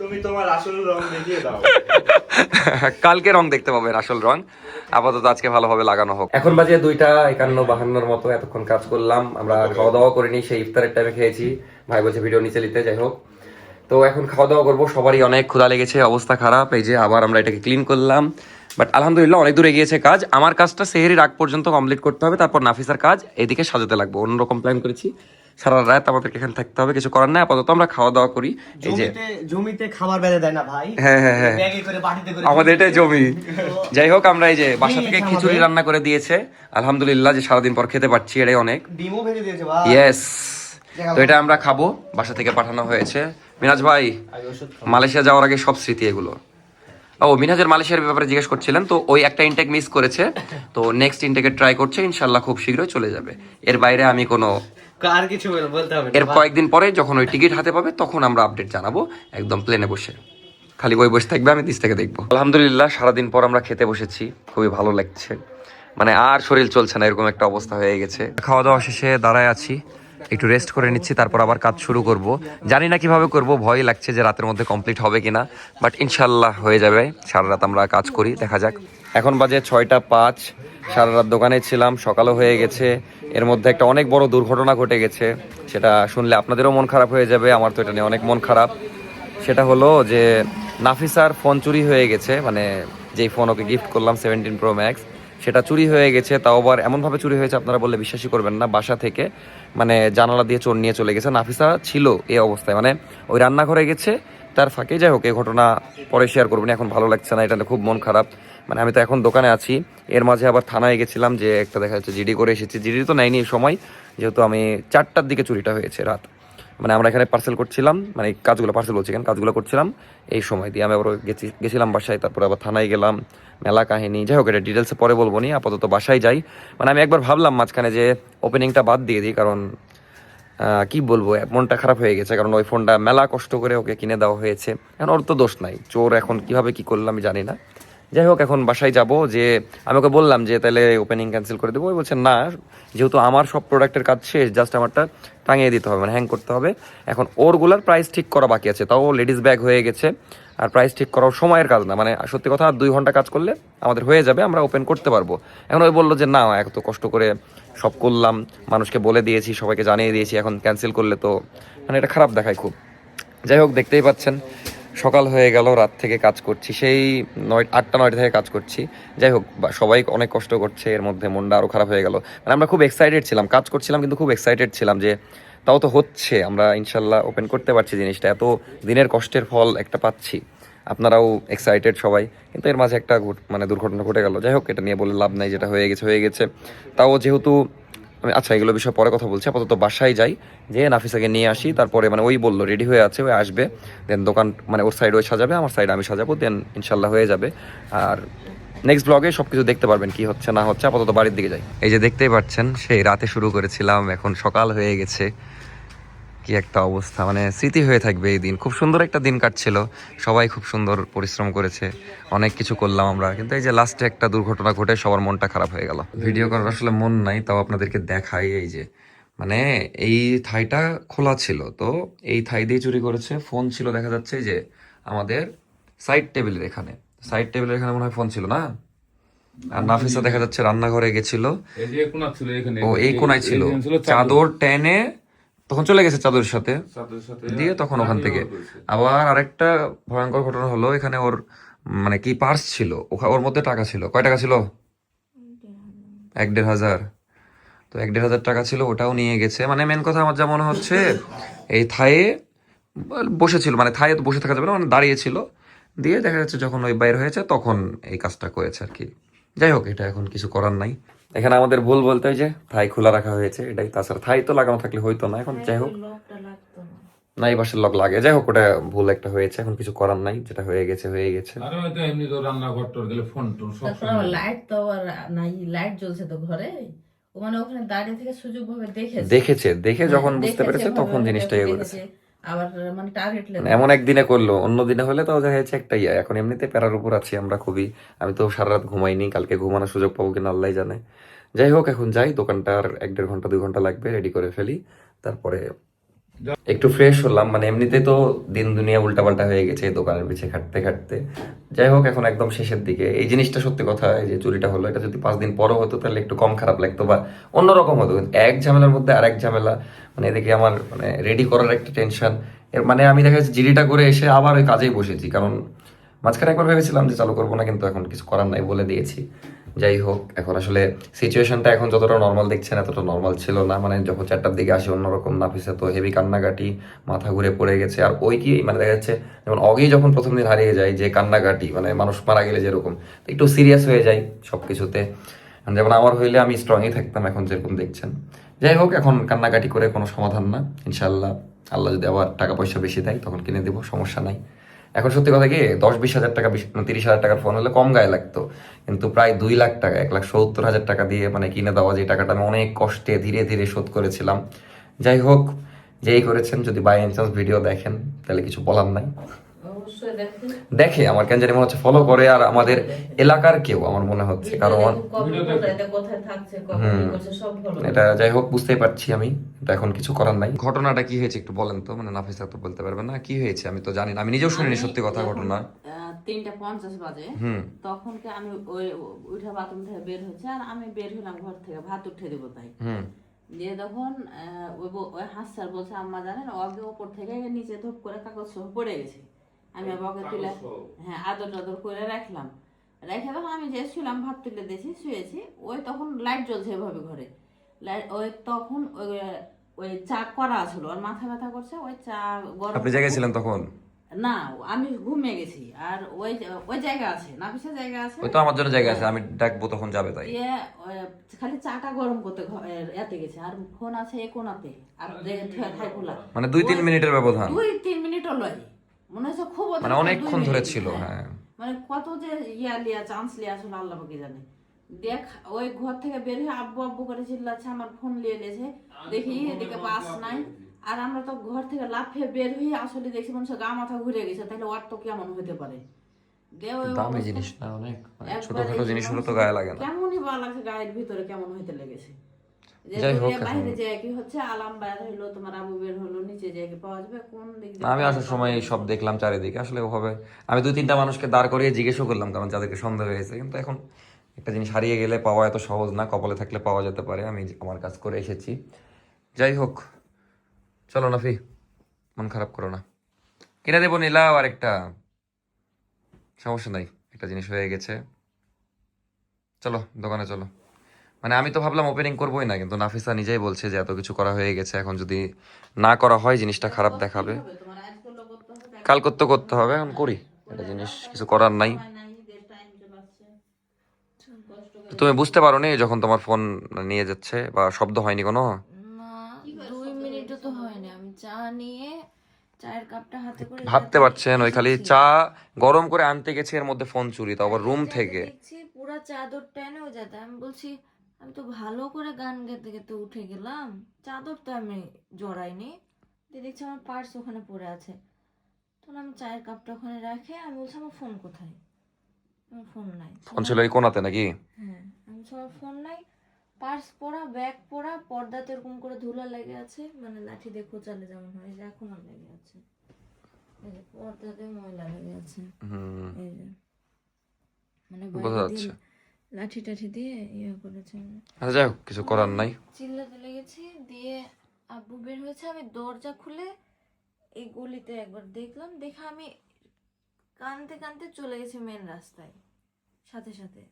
তুমি তোমার আসল রং দেখিয়ে দাও। কালকে রং দেখতে পাবেন, আসল রং। আপাতত আজকে ভালোভাবে লাগানো হোক। এখন বাজে 2:51-52 মতো। এতক্ষণ কাজ করলাম, আমরা খাওয়া দাওয়া করিনি, সেই ইফতারের টাইমে খেয়েছি। ভাই বলছে ভিডিও নিচে নিতে, যাই হোক। তো এখন খাওয়া দাওয়া করবো, সবারই অনেক ক্ষুধা লেগেছে, অবস্থা খারাপ। এই যে আবার আমরা এটাকে ক্লিন করলাম, বাট আলহামদুলিল্লাহ অনেক দূর এগিয়েছে কাজ। আমার কাজটা সেহেরির আগ পর্যন্ত কমপ্লিট করতে হবে, তারপর নাফিসার কাজ এদিকে সাজাতে লাগবে। অন্যরকম প্ল্যান করেছি, সারা রাত আমাদেরকে এখানে থাকতে হবে, কিছু করার নাই। আপাতত আমরা খাওয়া দাওয়া করি। এই যে জমিতে খাবার বেঁধে দেয় না ভাই, হ্যাঁ হ্যাঁ হ্যাঁ, ব্যাগে করে বাটিতে করে আমাদের এটাই জমি। যাই হোক, আমরা এই যে বাসা থেকে খিচুড়ি রান্না করে দিয়েছে, আলহামদুলিল্লাহ, যে সারাদিন পর খেতে পারছি, এটাই অনেক। ডিমও ভেজে দিয়েছে ভাই। ইয়েস, তো এটা আমরা খাবো, বাসা থেকে পাঠানো হয়েছে। মিনাজ ভাই, মালয়েশিয়া যাওয়ার আগে সব স্মৃতি এগুলো। ও, মিনাজের মালয়েশিয়ার ব্যাপারে জিজ্ঞেস করছিলেন, তো ওই একটা ইনটেক মিস করেছে, তো নেক্সট ইনটেকে ট্রাই করছে, ইনশাল্লাহ খুব শীঘ্রই চলে যাবে। এর বাইরে আমি কোনো আর কিছু বলতে হবে না। এর কয়েকদিন পরে যখন ওই টিকিট হাতে পাবে তখন আমরা আপডেট জানাবো, একদম প্লেনে বসে। খালি বই বসে থাকবে, আমি নিচ থেকে দেখবো। আলহামদুলিল্লাহ সারাদিন পর আমরা খেতে বসেছি, খুবই ভালো লাগছে। মানে আর শরীর চলছে না, এরকম একটা অবস্থা হয়ে গেছে। খাওয়া দাওয়া শেষে দাঁড়ায় আছি, একটু রেস্ট করে নিচ্ছি, তারপর আবার কাজ শুরু করব। জানি না কিভাবে করব, ভয় লাগছে যে রাতের মধ্যে কমপ্লিট হবে কিনা, বাট ইনশাল্লাহ হয়ে যাবে। সারা রাত আমরা কাজ করি, দেখা যাক। এখন বাজে 6:05, সারা রাত দোকানে ছিলাম, সকালও হয়ে গেছে। এর মধ্যে একটা অনেক বড় দুর্ঘটনা ঘটে গেছে, সেটা শুনলে আপনাদেরও মন খারাপ হয়ে যাবে, আমার তো এটা নিয়ে অনেক মন খারাপ। সেটা হলো যে নাফিসার ফোন চুরি হয়ে গেছে, মানে যেই ফোন ওকে গিফট করলাম 17 Pro Max, সেটা চুরি হয়ে গেছে। তাও আবার এমনভাবে চুরি হয়েছে, আপনারা বললে বিশ্বাসই করবেন না। বাসা থেকে মানে জানালা দিয়ে চোর নিয়ে চলে গেছে। নাফিসা ছিল এই অবস্থায়, মানে ওই রান্নাঘরে গেছে, তার ফাঁকে। যাই হোক, এই ঘটনা পরে শেয়ার করবেন, এখন ভালো লাগছে না, এটা খুব মন খারাপ। মানে আমি তো এখন দোকানে আছি, এর মাঝে আবার থানায় গেছিলাম, যে একটা দেখা যাচ্ছে জিডি করে এসেছি। জিডি তো নেয়নি এই সময়, যেহেতু আমি 4টার দিকে চুরিটা হয়েছে রাত। মানে আমরা এখানে পার্সেল করছিলাম, মানে কাজগুলো পার্সেল বলছি কেন, কাজগুলো করছিলাম এই সময় দিয়ে। আমি আবার গেছিলাম বাসায়, তারপরে আবার থানায় গেলাম, মেলা কাহিনী। যাই হোক, এটা ডিটেলসে পরে বলবো নি, আপাতত বাসায় যাই। মানে আমি একবার ভাবলাম মাঝখানে যে ওপেনিংটা বাদ দিয়ে দিই, কারণ কি বলবো, মনটা খারাপ হয়ে গেছে। কারণ ওই ফোনটা মেলা কষ্ট করে ওকে কিনে দেওয়া হয়েছে, এখন ওর তো দোষ নাই। চোর এখন কিভাবে কি করলাম আমি জানি না। যাই হোক, এখন বাসায় যাব, যে আমি ওকে বললাম যে তাহলে ওপেনিং ক্যান্সেল করে দেবো। ওই বলছে না, যেহেতু আমার সব প্রোডাক্টের কাজ শেষ, জাস্ট আমারটা টাঙিয়ে দিতে হবে, মানে হ্যাং করতে হবে। এখন ওরগুলার প্রাইস ঠিক করা বাকি আছে, তাও লেডিস ব্যাগ হয়ে গেছে। আর প্রাইস ঠিক করাও সময়ের কাজ না, মানে সত্যি কথা 2 ঘন্টা কাজ করলে আমাদের হয়ে যাবে, আমরা ওপেন করতে পারবো। এখন ওই বললো যে না, এত কষ্ট করে সব করলাম, মানুষকে বলে দিয়েছি, সবাইকে জানিয়ে দিয়েছি, এখন ক্যান্সেল করলে তো মানে এটা খারাপ দেখায় খুব। যাই হোক, দেখতেই পাচ্ছেন সকাল হয়ে গেল, রাত থেকে কাজ করছি, সেই 8টা-9টা থেকে কাজ করছি। যাই হোক, সবাই অনেক কষ্ট করছে, এর মধ্যে মনটা আরও খারাপ হয়ে গেল। মানে আমরা খুব এক্সাইটেড ছিলাম, কাজ করছিলাম কিন্তু খুব এক্সাইটেড ছিলাম যে তাও তো হচ্ছে, আমরা ইনশাল্লাহ ওপেন করতে পারছি জিনিসটা, এত দিনের কষ্টের ফল একটা পাচ্ছি। আপনারাও এক্সাইটেড সবাই, কিন্তু এর মাঝে একটা মানে দুর্ঘটনা ঘটে গেল। যাই হোক, এটা নিয়ে বলে লাভ নাই, যেটা হয়ে গেছে। তাও যেহেতু আমি, আচ্ছা এগুলো বিষয়ে পরে কথা বলছি, আপাতত বাসায় যাই, যে নাফিসাকে নিয়ে আসি, তারপরে মানে ওই বললো রেডি হয়ে আছে, ওই আসবে, দেন দোকান মানে ওর সাইড ওই সাজাবে, আমার সাইড আমি সাজাবো, দেন ইনশাল্লাহ হয়ে যাবে। আর নেক্সট ব্লগে সব কিছু দেখতে পারবেন কি হচ্ছে না হচ্ছে। আপাতত বাড়ির দিকে যাই। এই যে দেখতেই পাচ্ছেন, সেই রাতে শুরু করেছিলাম, এখন সকাল হয়ে গেছে। কি একটা অবস্থা, মানে স্মৃতি হয়ে থাকবে এই দিন। খুব সুন্দর একটা দিন কাটছিল, সবাই খুব সুন্দর পরিশ্রম করেছে, অনেক কিছু করলাম আমরা, কিন্তু এই যে লাস্টে একটা দুর্ঘটনা ঘটে সবার মনটা খারাপ হয়ে গেল। ভিডিও করার আসলে মন নাই, তাও আপনাদেরকে দেখাই। এই যে মানে এই থাইটা খোলা ছিল, তো এই থাই দিয়ে চুরি করেছে। ফোন ছিল দেখা যাচ্ছে যে আমাদের সাইড টেবিলের এখানে মনে হয় ফোন ছিল না। আর নাফিসা দেখা যাচ্ছে রান্নাঘরে গেছিল, ও এই কোনায় ছিল, চাদর টেনে তখন চলে গেছে চাদরের সাথে দিয়ে, তখন ওখান থেকে আবার আরেকটা ভয়ঙ্কর ঘটনা হলো। এখানে ওর মানে কি পার্স ছিল, ওর মধ্যে টাকা ছিল। কয় টাকা ছিল? 1-1.5 হাজার। তো 1-1.5 টাকা ছিল, ওটাও নিয়ে গেছে। মানে মেন কথা আমার যা মনে হচ্ছে, এই থায়ে বসেছিল, মানে থায়ে তো বসে থাকা যাবে না, মানে দাঁড়িয়েছিল, দিয়ে দেখা যাচ্ছে যখন ওই বাইর হয়েছে তখন এই কাজটা করেছে আর কি। যাই হোক, এটা এখন কিছু করার নাই। এখানে আমাদের ভুল বলতে হয় যে থাই খোলা রাখা হয়েছে, এটাই। তাছাড়া থাই তো লাগানো থাকলে হয়তো না এখন। যাই হোক, না এই পাশের লক লাগে, যাই হোক ওটা ভুল একটা হয়েছে, এখন কিছু করার নাই, যেটা হয়ে গেছে হয়ে গেছে। আরে হয়তো এমনি তো রান্নাঘর টর গেলে ফোন টোন সব লাইট তো আর নাই, লাইট জ্বলছে তো ঘরে, ও মানে ওখানে দাঁড়িয়ে থেকে সুযোগ ভাবে দেখে যখন বুঝতে পেরেছে তখন জিনিসটা ইয়ে করেছে। আবার মানে টার্গেট এমন একদিনে করলো, অন্য দিনে হলে তো দেখা যাচ্ছে একটাই। এখন এমনিতে প্যারার উপর আছি আমরা খুবই, আমি তো সারা রাত ঘুমাইনি, কালকে ঘুমানোর সুযোগ পাবো কিনা আল্লাহ জানে। যাই হোক এখন যাই, দোকানটা আর 1-1.5 ঘন্টা 2 ঘন্টা লাগবে, রেডি করে ফেলি, তারপরে একটু ফ্রেশ হলাম। মানে এমনিতে তো দিন দুনিয়া উল্টাপাল্টা হয়ে গেছে এই দোকানের পিছে খাটতে খাটতে। যাই হোক এখন একদম শেষের দিকে। এই জিনিসটা সত্যি কথা, এই যে চুরিটা হলো, এটা যদি 5 দিন পরও হতো তাহলে একটু কম খারাপ লাগতো বা অন্যরকম হতো, কিন্তু এক ঝামেলার মধ্যে আরেক ঝামেলা। মানে এদিকে আমার মানে রেডি করার একটা টেনশন, এর মানে আমি দেখা যাচ্ছে জিডিটা করে এসে আবার ওই কাজেই বসেছি, কারণ মাঝখানে একবার ভেবেছিলাম যে চালু করবো না, কিন্তু এখন কিছু করার নাই বলে দিয়েছি। যাই হোক এখন আসলে সিচুয়েশনটা এখন যতটা নর্মাল দেখছেন এতটা নর্মাল ছিল না। মানে যখন 4টার দিকে আসে অন্যরকম, নাফিসা তো হেভি কান্নাকাটি, মাথা ঘুরে পড়ে গেছে। আর ওই কি মানে দেখা যাচ্ছে যেমন অগেই যখন প্রথম দিন হারিয়ে যায়, যে কান্নাকাটি মানে মানুষ মারা গেলে যেরকম একটু সিরিয়াস হয়ে যায় সব কিছুতে, যেমন আমার হইলে আমি স্ট্রংই থাকতাম, এখন যেরকম দেখছেন। যাই হোক এখন কান্নাকাটি করে কোনো সমাধান না, ইনশাল্লাহ আল্লাহ যদি আবার টাকা পয়সা বেশি দেয় তখন কিনে দেবো, সমস্যা নাই। এখন সত্যি কথা কি 10-20 হাজার টাকা 30 হাজার টাকার ফোন হলে কম গায়ে লাগতো, কিন্তু প্রায় 2 লাখ টাকা 1,70,000 টাকা দিয়ে মানে কিনে দেওয়া, যে টাকাটা আমি অনেক কষ্টে ধীরে ধীরে শোধ করেছিলাম। যাই হোক যেই করেছেন যদি বাই এনি চান্স ভিডিও দেখেন তাহলে কিছু বলার নাই। অবশ্যই দেখে আমার কেন জানি মনে হচ্ছে ফলো করে, আর আমাদের এলাকার কেউ আমার মনে হচ্ছে, কারণ কোথায় থাকছে কখন কি করছে সব ভালো। এটা যাই হোক বুঝতেই পারছি আমি, এটা এখন কিছু করার নাই। ঘটনাটা কি হয়েছে একটু বলেন তো, মানে নাফিসা তো বলতে পারবে না কি হয়েছে, আমি তো জানি না, আমি নিজেও শুনিনি সত্যি কথা ঘটনা। 3:50 বাজে তখন কি আমি ওই উঠা বাথরুম থেকে বের হচ্ছে, আর আমি বের হলাম ঘর থেকে ভাত উঠে দেবো তাই দিয়ে, তখন ওই হাসার বলছে আম্মা জানেন ওকে ওপর থেকে নিচে ধপ করে কাগজ সহ পড়ে গেছে। আমি ওকে তুলে হ্যাঁ আদর টাদর করে রাখলাম, রেখে তখন আমি যে শুলাম ভাত তুলে দিয়েছি শুয়েছি, ওই তখন লাইট জ্বলছে এভাবে ঘরে, লাইট ওই তখন ওই চা করা ছিল, আর মাথা ব্যথা করছে, ওই চা গরম। আপনি জায়গায় ছিলেন তখন? না আমি ঘুমিয়ে গেছি, আর ওই ওই জায়গা আছে নাফিসা জায়গা আছে, ওই তো আমার জন্য জায়গা আছে, আমি ডাকবো তখন যাবে তাই। খালি চাটা গরম করতে এতে গেছে, আর ফোন আছে এই কোনাতে, আর খোলা মানে 2-3 মিনিটের ব্যবধান, 2-3 মিনিটও লয়, মনে হচ্ছে খুব মানে অনেকক্ষণ ধরে ছিল। হ্যাঁ মানে কত যে লিয়া চান্স লিয়া আসলে আল্লাহ পাকে জানে। দেখ ওই ঘর থেকে বের হয়ে আব্বু আব্বু করে চিল্লাচ্ছে, আমার ফোন নিয়ে নিয়েছে, দেখি এদিকে পাস নাই, আর আমরা তো ঘর থেকে লাফিয়ে বের হয়ে আসলে দেখছি মানুষের গা মাথা ঘুরে গেছে, তাহলে ওর তো কেমন হতে পারে। দামি জিনিস না অনেক, ছোটখাটো জিনিস হলে তো গায়ে লাগে না, কেমনই ভালো লাগছে গায়ের ভিতরে কেমন হইতে লেগেছে। যাই হোক বাইরে যায় কি হচ্ছে আলাম বের হইলো, তোমার আবু বের হলো, নিচে যায় কি পাওয়া যাবে কোন দিক দিয়ে। আমি আসার সময় সব দেখলাম চারিদিকে, আসলে ওভাবে আমি 2-3টা মানুষকে দাঁড় করিয়ে জিজ্ঞেসও করলাম, কারণ যাদেরকে সন্দেহ হয়েছে। কিন্তু এখন একটা জিনিস হারিয়ে গেলে পাওয়া এত সহজ না, কপালে থাকলে পাওয়া যেতে পারে, আমি আমার কাজ করে এসেছি। যাই হোক চলো নাফি, মন খারাপ করো না, কিনে দেবো নিলাও আর একটা, সমস্যা নাই, একটা জিনিস হয়ে গেছে, চলো দোকানে চলো। মানে আমি তো ভাবলাম ওপেনিং করবোই না, কিন্তু নাফিসা নিজেই বলছে যে এত কিছু করা হয়ে গেছে, এখন যদি না করা হয় জিনিসটা খারাপ দেখাবে, কাল করতে হবে, এখন করি, একটা জিনিস কিছু করার নাই। তুমি বুঝতে পারো নি যখন তোমার ফোন নিয়ে যাচ্ছে, বা শব্দ হয়নি কোনো? না 2 মিনিটও তো হয়নি, আমি চা নিয়ে চায়ের কাপটা হাতে করে ভাবতে পারছেন ওই খালি চা গরম করে আনতে গেছে, এর মধ্যে ফোন চুরি, তাও আবার রুম থেকে। দেখছি পুরো চাদর টেনেও যেতে, আমি বলছি আমি তো ভালো করে গান গেতে গেতে উঠে গেলাম, চাদর তো আমি জড়াইনি, দেখছি আমার পার্স ওখানে পড়ে আছে। তখন আমি চায়ের কাপটা ওখানে রাখে আমি বলছি আমার ফোন কোথায়, আমার ফোন নাই। ফোন ছিল এই কোনাতে নাকি? হ্যাঁ আমি আমার ফোন নাই, পার্স পরা, ব্যাগ পরা, পর্দাতে এরকম করে ধুলা লেগে আছে, মানে লাঠি দিয়ে খোঁচালে যেমন হয়, যে এখন আর লেগে আছে, এই যে পর্দাতে ময়লা লেগে আছে, এই যে মানে বোঝা যাচ্ছে লাঠি টাঠি দিয়ে ইয়ে করেছে। আচ্ছা যাই হোক কিছু করার নাই, চিল্লাতে লেগেছি, দিয়ে আব্বু বের হয়েছে, আমি দরজা খুলে এই গলিতে একবার দেখলাম, দেখে আমি কানতে কানতে চলে গেছি মেন রাস্তায় সাথে সাথে,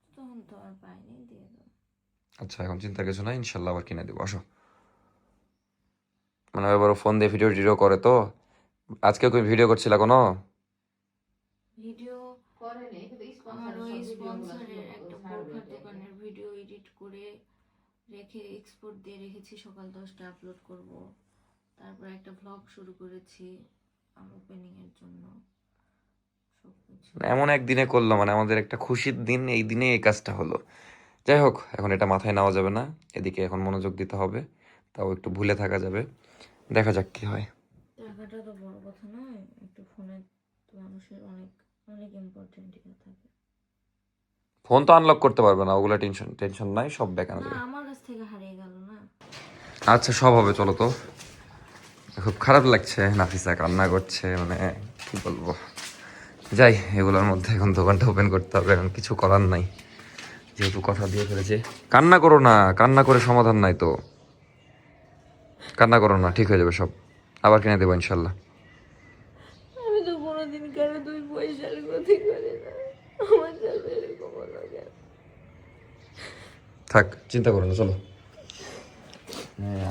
তখন তো আর পাইনি, দিয়ে দাও। আচ্ছা এখন চিন্তা কিছু নাই, ইনশাল্লাহ আবার কিনে দেবো, আসো। মানে এবার ফোন দিয়ে ভিডিও টিডিও করে তো, আজকে কি ভিডিও করছিল কোনো? ভিডিও করেনি, আমার ওই স্পন্সরের একটা বোরখার দোকানের ভিডিও এডিট করে রেখে এক্সপোর্ট দিয়ে রেখেছি, সকাল 10টা আপলোড করব, তারপর একটা ভ্লগ শুরু করেছি ওপেনিং এর জন্য সবকিছু। এমন একদিনে করলো, মানে আমাদের একটা খুশির দিন, এই দিনে এই কাজটা হলো। যাই হোক, এখন এটা মাথায় নেওয়া যাবে না, এদিকে এখন মনোযোগ দিতে হবে, তাও একটু ভুলে থাকা যাবে, দেখা যাক কি হয়। টাকাটা তো বড় কথা নয়, একটু ফোনে তো মানুষের অনেক অনেক ইম্পর্টেন্ট ইয়ে থাকে। ফোন তো আনলক করতে পারবে না, ওগুলো টেনশন টেনশন নাই, সব ব্যাক আনা না যাবে। আমার কাছ থেকে হারিয়ে গেল না। আচ্ছা সব হবে, চলো তো। খুব খারাপ লাগছে, নাফিসা কান্না করছে, মানে কি বলবো। যাই, এগুলোর মধ্যে এখন দোকানটা ওপেন করতে হবে, এখন কিছু করার নাই, যেহেতু কথা দিয়ে ফেলেছে। কান্না করো না, কান্না করে সমাধান নাই তো, কান্না করো না, ঠিক হয়ে যাবে সব, আবার কিনে দেবো ইনশাল্লাহ। আমি তো কোনোদিন কারো 2 পয়সার ক্ষতি করি না, আমার সাথে এরকম হলো কেন? থাক, চিন্তা করো না, চলো।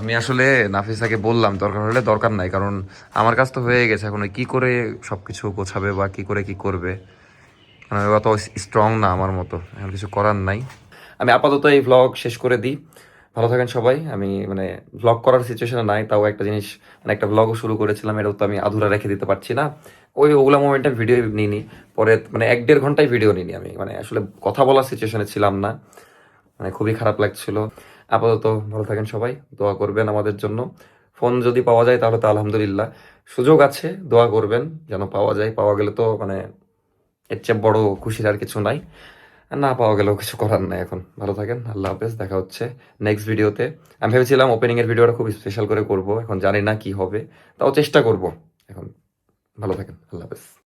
আমি আসলে নাফিসাকে বললাম দরকার হলে, দরকার নাই, কারণ আমার কাজ তো হয়ে গেছে, এখন ওই কী করে সব কিছু গোছাবে বা কী করে কী করবে, কারণ ওরা তো স্ট্রং না আমার মতো, এখন কিছু করার নাই। আমি আপাতত এই ভ্লগ শেষ করে দিই, ভালো থাকেন সবাই। আমি মানে ভ্লগ করার সিচুয়েশনে নাই, তাও একটা জিনিস, মানে একটা ভ্লগও শুরু করেছিলাম, এটাও তো আমি আধুরা রেখে দিতে পারছি না। ওগুলা মোমেন্টে ভিডিও নিইনি, পরে মানে 1-1.5 ঘন্টায় ভিডিও নিইনি আমি, মানে আসলে কথা বলার সিচুয়েশনে ছিলাম না, মানে খুবই খারাপ লাগছিল। আপাতত ভালো থাকেন সবাই, দোয়া করবেন আমাদের জন্য। ফোন যদি পাওয়া যায় তাহলে তো আলহামদুলিল্লাহ, সুযোগ আছে, দোয়া করবেন যেন পাওয়া যায়। পাওয়া গেলে তো মানে এর চেয়ে বড় খুশির আর কিছু নাই, আর না পাওয়া গেলেও কিছু করার নাই। এখন ভালো থাকেন, আল্লাহ হাফেজ, দেখা হচ্ছে নেক্সট ভিডিওতে। আমি ভেবেছিলাম ওপেনিং এর ভিডিওটা খুব স্পেশাল করে করব, এখন জানি না কি হবে, তাও চেষ্টা করব। এখন ভালো থাকেন, আল্লাহ হাফেজ।